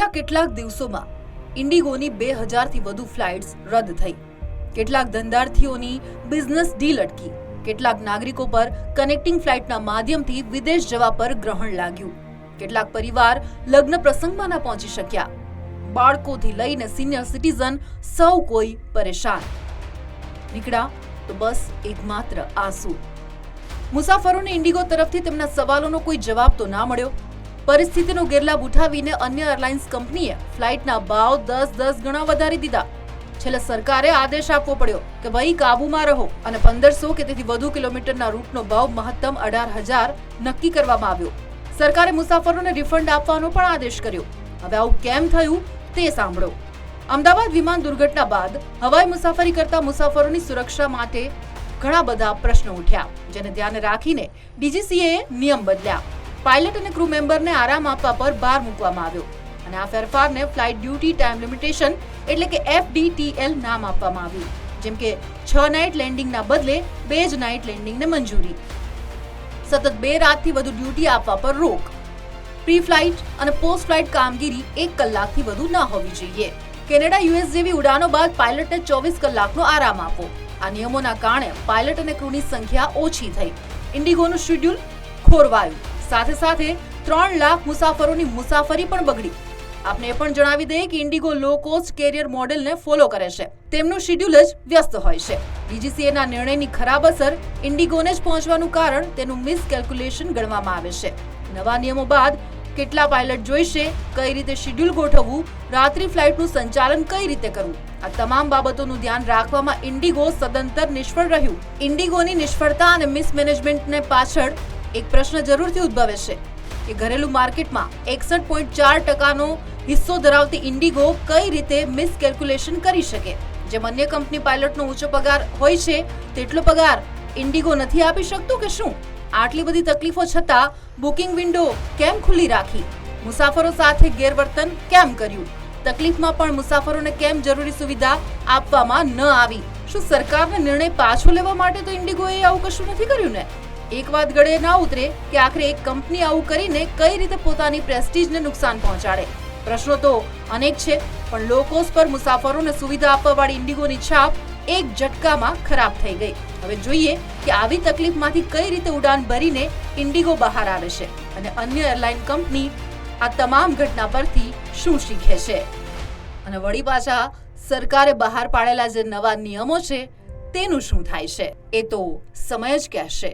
છેલ્લા કેટલાક દિવસોમાં ઇન્ડિગોની 2000થી વધુ ફ્લાઇટ્સ રદ થઈ, કેટલાક ધંધાર્થીઓની બિઝનેસ ડીલ અટકી, કેટલાક નાગરિકો પર કનેક્ટિંગ ફ્લાઇટના માધ્યમથી વિદેશ જવા પર ગ્રહણ લાગ્યું, કેટલાક પરિવાર લગ્ન પ્રસંગમાં ન પહોંચી શક્યા, બાળકોથી લઈને સિનિયર સિટીઝન સૌ કોઈ પરેશાન. નીકળ્યા તો બસ એકમાત્ર આંસુ. મુસાફરોને ઇન્ડિગો તરફથી તેમના સવાલોનો કોઈ જવાબ તો ના મળ્યો. પરિસ્થિતિનો ગેરલાભ ઉઠાવીને અન્ય એરલાઇન્સ કંપનીએ ફ્લાઇટના ભાવ 10 ગણા વધારી દીધા. છેલ્લે સરકારે આદેશ આપવો પડ્યો કે ભાઈ કાબુમાં રહો અને 1500 કે તેથી વધુ કિલોમીટરના રૂટનો ભાવ મહત્તમ 18,000 નક્કી કરવામાં આવ્યો. સરકારે મુસાફરોને રિફંડ આપવાનો પણ આદેશ કર્યો. હવે આવું કેમ થયું તે સાંભળો. અમદાવાદ વિમાન દુર્ઘટના બાદ હવાઈ મુસાફરી કરતા મુસાફરોની સુરક્ષા માટે ઘણા બધા પ્રશ્નો ઉઠ્યા, જેને ધ્યાને રાખીને ડીજીસીએએ નિયમ બદલ્યા. પાયલટ અને ક્રૂ મેમ્બરને આરામ આપવા પર ભાર મૂકવામાં આવ્યો અને આ ફેરફારને ફ્લાઇટ ડ્યુટી ટાઈમ લિમિટેશન એટલે કે FDTL નામ આપવામાં આવ્યું. જેમ કે 6 નાઇટ લેન્ડિંગના બદલે 2 જ નાઇટ લેન્ડિંગને મંજૂરી, સતત 2 રાતથી વધુ ડ્યુટી આપવા પર રોક, પ્રી ફ્લાઇટ અને પોસ્ટ ફ્લાઇટ કામગીરી 1 કલાકથી વધુ ન હોવી જોઈએ, કેનેડા US જેવી ઉડાનો બાદ પાયલટને 24 કલાકનો આરામ આપવો. આ નિયમોના કારણે પાયલટ અને ક્રૂની સંખ્યા ઓછી થઈ, ઇન્ડિગોનું શેડ્યુલ ખોરવાયું, સાથે સાથે 3 લાખ મુસાફરોની મુસાફરી પણ બગડી. આપને એ પણ જણાવી દઈએ કે ઇન્ડિગો લો કોસ્ટ કેરિયર મોડેલને ફોલો કરે છે, તેમનું શેડ્યુલ જ વ્યસ્ત હોય છે. ડીજીસીએના નિર્ણયની ખરાબ અસર ઇન્ડિગોને જ પહોંચવાનું કારણ તેનું મિસકેલ્ક્યુલેશન ગણવામાં આવે છે. નવા નિયમો બાદ કેટલા પાયલટ જોઈશે, કઈ રીતે શેડ્યુલ ગોઠવવું, રાત્રિ ફ્લાઇટનું સંચાલન કઈ રીતે કરવું, આ તમામ બાબતોનું ધ્યાન રાખવામાં ઇન્ડિગો સદંતર નિષ્ફળ રહ્યું. ઇન્ડિગોની નિષ્ફળતા અને મિસમેનેજમેન્ટને પાછળ એક પ્રશ્ન જરૂરથી ઉદ્ભવે છે કે ઘરેલું માર્કેટમાં 61.4% હિસ્સો ધરાવતી ઇન્ડિગો કઈ રીતે મિસકેલ્ક્યુલેશન કરી શકે. જેમ અન્ય કંપની પાયલટનો ઊંચો પગાર હોય છે તેટલો પગાર ઇન્ડિગો નથી આપી શકતું કે શું? આટલી બધી તકલીફો છતાં બુકિંગ વિન્ડો કેમ ખુલ્લી રાખી? મુસાફરો સાથે ગેરવર્તન કેમ કર્યું? તકલીફમાં પણ મુસાફરોને કેમ જરૂરી સુવિધા આપવામાં ન આવી? શું સરકારને નિર્ણય પાછો લેવા માટે તો ઇન્ડિગોએ આવું કશું નથી કર્યું ને? એક વાત ગળે ના ઉતરે કે આખરે એક કંપની આવું કરીને કઈ રીતે પોતાની પ્રેસ્ટીજને નુકસાન પહોંચાડે. પ્રશ્નો તો અનેક છે, પણ લો કોસ્ટ પર મુસાફરોને સુવિધા આપવા વાળી ઇન્ડિગોની છાપ એક ઝટકામાં ખરાબ થઈ ગઈ. હવે જોઈએ કે આવી તકલીફમાંથી કઈ રીતે ઉડાન ભરીને ઇન્ડિગો બહાર આવે છે અને અન્ય એરલાઇન કંપની આ તમામ ઘટના પરથી શું શીખે છે. અને વળી પાછા સરકારે બહાર પાડેલા જે નવા નિયમો છે તેનું શું થાય છે એ તો સમય જ કહેશે.